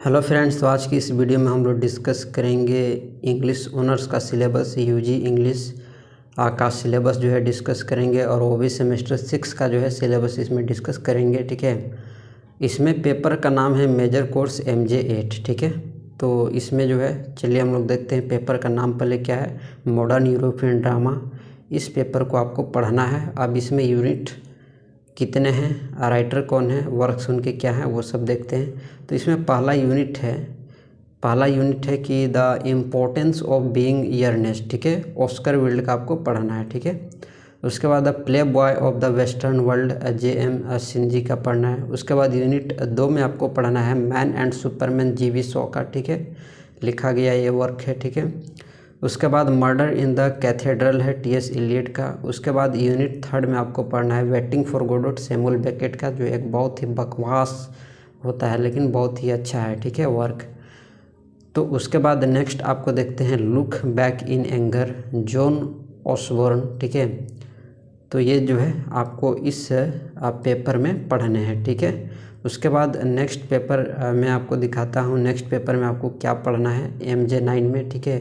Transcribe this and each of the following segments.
Hello friends, तो आज की इस वीडियो में हम लोग डिस्कस करेंगे इंग्लिश ऑनर्स का सिलेबस, यूजी इंग्लिश का सिलेबस जो है डिस्कस करेंगे, और वो भी सेमेस्टर 6 का जो है सिलेबस इसमें डिस्कस करेंगे। ठीक है, इसमें पेपर का नाम है मेजर कोर्स MJ8। ठीक है, तो इसमें जो है चलिए हम लोग देखते हैं पेपर का नाम पहले क्या है। मॉडर्न यूरोपियन ड्रामा, इस पेपर को आपको पढ़ना है। अब इसमें यूनिट कितने हैं, राइटर कौन है, वर्क्स उनके क्या हैं, वो सब देखते हैं। तो इसमें पहला यूनिट है कि द इम्पोर्टेंस ऑफ बीइंग ईयरनेस। ठीक है, ऑस्कर विल्ड का आपको पढ़ना है। ठीक है, उसके बाद the play boy of the western world JM सिंजी का पढ़ना है। उसके बाद यूनिट 2 में आपको पढ़ना है man and Superman GV Shaw का। ठीक है, लिखा गया ये वर्क है। ठीक है, उसके बाद मर्डर इन द कैथेड्रल है TS इलियट का। उसके बाद यूनिट 3 में आपको पढ़ना है waiting for Godot Samuel Beckett का, जो एक बहुत ही बकवास होता है लेकिन बहुत ही अच्छा है। ठीक है, वर्क। तो उसके बाद नेक्स्ट आपको देखते हैं look back in anger, John Osborne. ठीक है, तो ये जो है आपको इस पेपर में पढ़ने हैं। ठीक है, उसके बाद नेक्स्ट पेपर मैं आपको दिखाता हूँ। नेक्स्ट पेपर में आपको क्या पढ़ना है MJ9 में। ठीक है,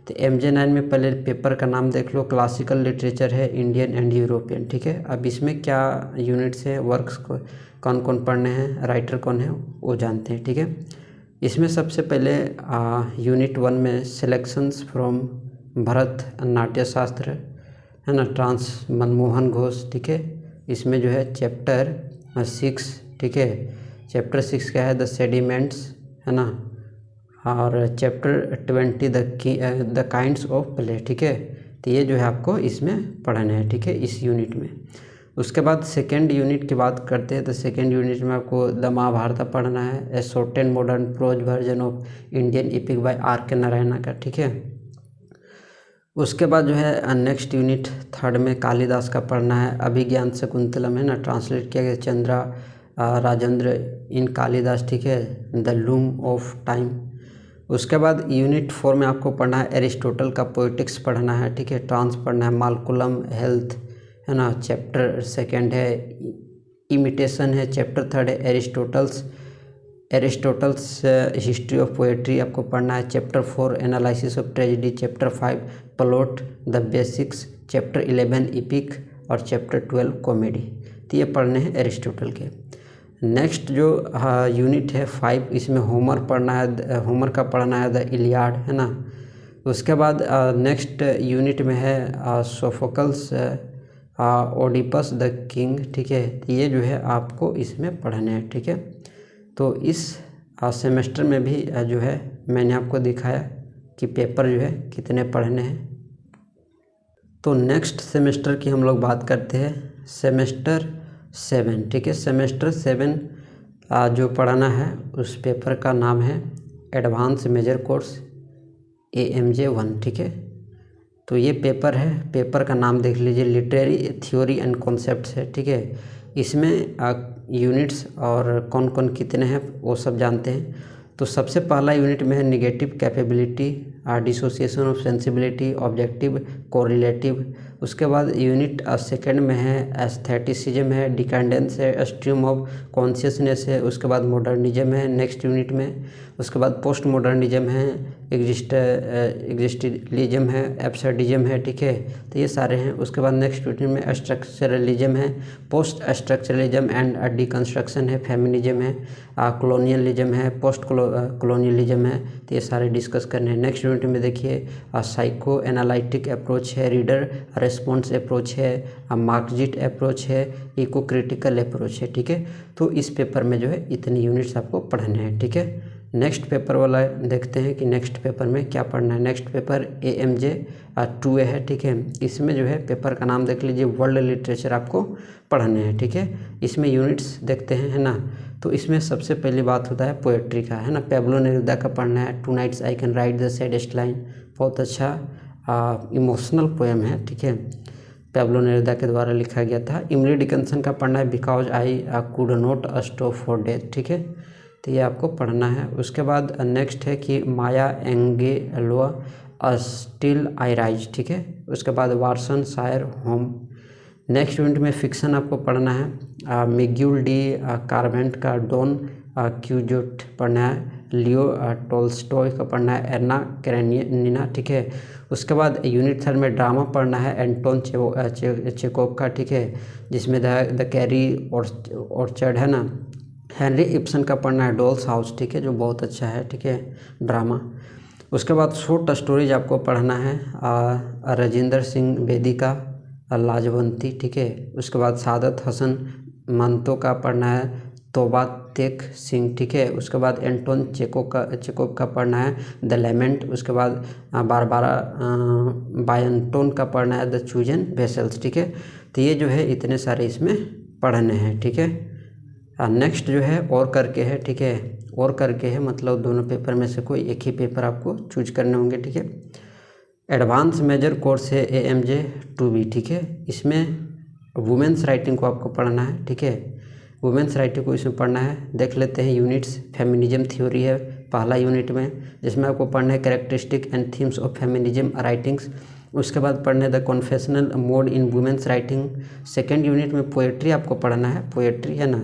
तो MJ9 में पहले पेपर का नाम देख लो। क्लासिकल लिटरेचर है, इंडियन एंड यूरोपियन। ठीक है, अब इसमें क्या यूनिट्स है, वर्क्स को कौन कौन पढ़ने हैं, राइटर कौन है वो जानते हैं। ठीक है, इसमें सबसे पहले यूनिट 1 में सिलेक्शंस फ्रॉम भरत नाट्य शास्त्र है ना, ट्रांस मनमोहन घोष। ठीक है, इसमें जो है चैप्टर 6। ठीक है, चैप्टर 6 क्या है, द सेडिमेंट्स है ना, और chapter 20 the kinds of play. ठीक है, तो ये जो है आपको इसमें पढ़ना है। ठीक है, इस यूनिट में। उसके बाद सेकेंड यूनिट की बात करते हैं, तो सेकेंड यूनिट में आपको द महाभारत पढ़ना है, a short and modern prose version of Indian epic by RK Narayan का। ठीक है, उसके बाद जो है नेक्स्ट यूनिट 3 में कालिदास का पढ़ना है, अभिज्ञान शकुंतलम है ना, ट्रांसलेट किया गया चंद्रा राजेंद्र इन कालिदास। ठीक है, द लूम ऑफ टाइम। उसके बाद यूनिट 4 में आपको पढ़ना है एरिस्टोटल का पोएटिक्स पढ़ना है। ठीक है, ट्रांस पढ़ना है, मालकुलम हेल्थ है ना, चैप्टर 2 है, इमिटेशन है, चैप्टर 3 है एरिस्टोटल्स हिस्ट्री ऑफ पोएट्री आपको पढ़ना है, chapter 4 analysis of tragedy, chapter 5 plot the basics, chapter 11 EPIC और चैप्टर 12 कॉमेडी। तो ये पढ़ने हैं एरिस्टोटल के। नेक्स्ट जो यूनिट है 5, इसमें होमर पढ़ना है, होमर का पढ़ना है द इलियाड है ना। उसके बाद नेक्स्ट यूनिट में है सोफोकल्स ओडिपस द किंग। ठीक है, तो ये जो है आपको इसमें पढ़ने हैं। ठीक है, तो इस सेमेस्टर में भी जो है मैंने आपको दिखाया कि पेपर जो है कितने पढ़ने हैं। तो नेक्स्ट सेमेस्टर की हम लोग बात करते हैं, सेमेस्टर 7। ठीक है, सेमेस्टर 7 जो पढ़ना है उस पेपर का नाम है एडवांस मेजर कोर्स AMJ1। ठीक है, तो ये पेपर है, पेपर का नाम देख लीजिए, लिटरेरी थ्योरी एंड कॉन्सेप्ट्स है। ठीक है, इसमें यूनिट्स और कौन कौन कितने हैं वो सब जानते हैं। तो सबसे पहला यूनिट में है negative capability, dissociation of sensibility, objective correlative. उसके बाद यूनिट 2 में है एस्थेटिसिज्म है, डिकेंडेंस है, स्ट्रीम ऑफ कॉन्शियसनेस है। उसके बाद मॉडर्निज्म है नेक्स्ट यूनिट में। उसके बाद पोस्ट मॉडर्निज्म है, एग्जिस्टिलिज्म है, एब्सर्डिज्म है। ठीक है, तो ये सारे हैं। उसके बाद नेक्स्ट यूनिट में स्ट्रक्चरलिज्म है, पोस्ट स्ट्रक्चरलिज्म एंड डिकंस्ट्रक्शन है, फेमिनिज्म है, कॉलोनियलिज्म है, पोस्ट कॉलोनियलिज्म है। तो ये सारे डिस्कस करने हैं। नेक्स्ट यूनिट में देखिए साइको एनालिटिक अप्रोच है, रीडर रेस्पॉन्स अप्रोच है, मार्क्सिस्ट अप्रोच है, इको क्रिटिकल अप्रोच है। ठीक है, तो इस पेपर में जो है इतने यूनिट्स आपको पढ़ने हैं। ठीक है, नेक्स्ट पेपर वाला देखते हैं कि नेक्स्ट पेपर में क्या पढ़ना है। नेक्स्ट पेपर AMJ2A है। ठीक है, इसमें जो है पेपर का नाम देख लीजिए, वर्ल्ड लिटरेचर आपको पढ़ने हैं। ठीक है, इसमें यूनिट्स देखते हैं है ना। तो इसमें सबसे पहली बात होता है पोएट्री का है ना, पैब्लो नेरुदा का पढ़ना है, tonight I can write the saddest line, बहुत अच्छा इमोशनल पोएम है। ठीक है, पैब्लो नेरुदा के द्वारा लिखा गया था। इमली डिकन्सन का पढ़ना है, because I could not stop for death. ठीक है, तो ये आपको पढ़ना है। उसके बाद नेक्स्ट है कि माया एंगेलोआ स्टिल आई राइज। ठीक है, उसके बाद वार्सन शायर होम। नेक्स्ट यूनिट में फिक्शन आपको पढ़ना है, मिग्यूल डी कार्वेंट का डॉन क्यूजोट पढ़ना है, लियो टोल्स्टॉय का पढ़ना है, एर्ना कैरेनिना, ठीक है। उसके बाद यूनिट 3 में ड्रामा पढ़ना है एंटोन चेकोव का, ठीक है, जिसमें द कैरी ऑर्चर्ड है ना। हेनरी इब्सन का पढ़ना है डॉल्स हाउस, ठीक है, जो बहुत अच्छा है, ठीक है, ड्रामा। उसके बाद शॉर्ट स्टोरीज आपको पढ़ना है राजेंद्र सिंह बेदी का लाजवंती, ठीक है। उसके बाद सादत हसन मंतो का पढ़ना है तोबा तेक सिंह, ठीक है। उसके बाद एंटोन चेकोव का पढ़ना है द लेमेंट। उसके बाद बारबारा बायंटोन का पढ़ना है द चूजन वेसल्स, ठीक है। तो ये जो है इतने सारे इसमें पढ़ने हैं, ठीक है। नेक्स्ट जो है और करके है, ठीक है, और करके है मतलब दोनों पेपर में से कोई एक ही पेपर आपको चूज करने होंगे, ठीक है। एडवांस मेजर कोर्स है AMJ 2B, ठीक है। इसमें वुमेंस राइटिंग को आपको पढ़ना है, ठीक है, वुमेंस राइटिंग को इसमें पढ़ना है। देख लेते हैं यूनिट्स। फेमिनिज्म थ्योरी है पहला यूनिट में, जिसमें आपको पढ़ना है characteristic and themes of feminism writings. उसके बाद पढ़ने the confessional mode in women's writing. Second unit में पोएट्री आपको पढ़ना है, पोएट्री है ना।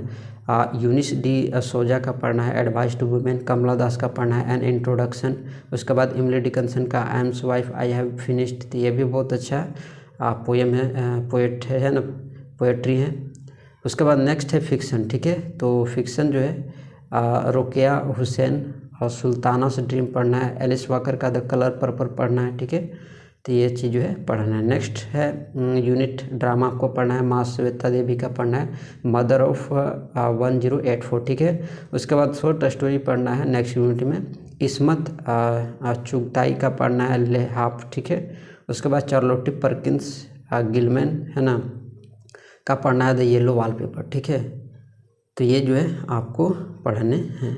यूनिस डी सोजा का पढ़ना है एडवाइस टू वुमेन। कमला दास का पढ़ना है एन इंट्रोडक्शन। उसके बाद इमली डिकन्सन का I'm wife I have finished, तो ये भी बहुत अच्छा पोएम है, पोएट है ना, पोएट्री है। उसके बाद नेक्स्ट है फिक्सन, ठीक है। तो फिक्सन जो है रोकेया हुसैन और सुल्तानास ड्रीम पढ़ना है। एलिस वॉकर का द कलर पर्पल पढ़ना है, ठीक है। तो ये चीज़ जो है पढ़ना है। नेक्स्ट है यूनिट ड्रामा आपको पढ़ना है महाश्वेता देवी का पढ़ना है मदर ऑफ 1084, ठीक है। उसके बाद शॉर्ट स्टोरी पढ़ना है नेक्स्ट यूनिट में इस्मत चुगताई का पढ़ना है लेहाफ, ठीक है। उसके बाद चार्लोटी परकिंस गिलमैन है ना का पढ़ना है द येलो वॉलपेपर, ठीक है। तो ये जो है आपको पढ़ने हैं।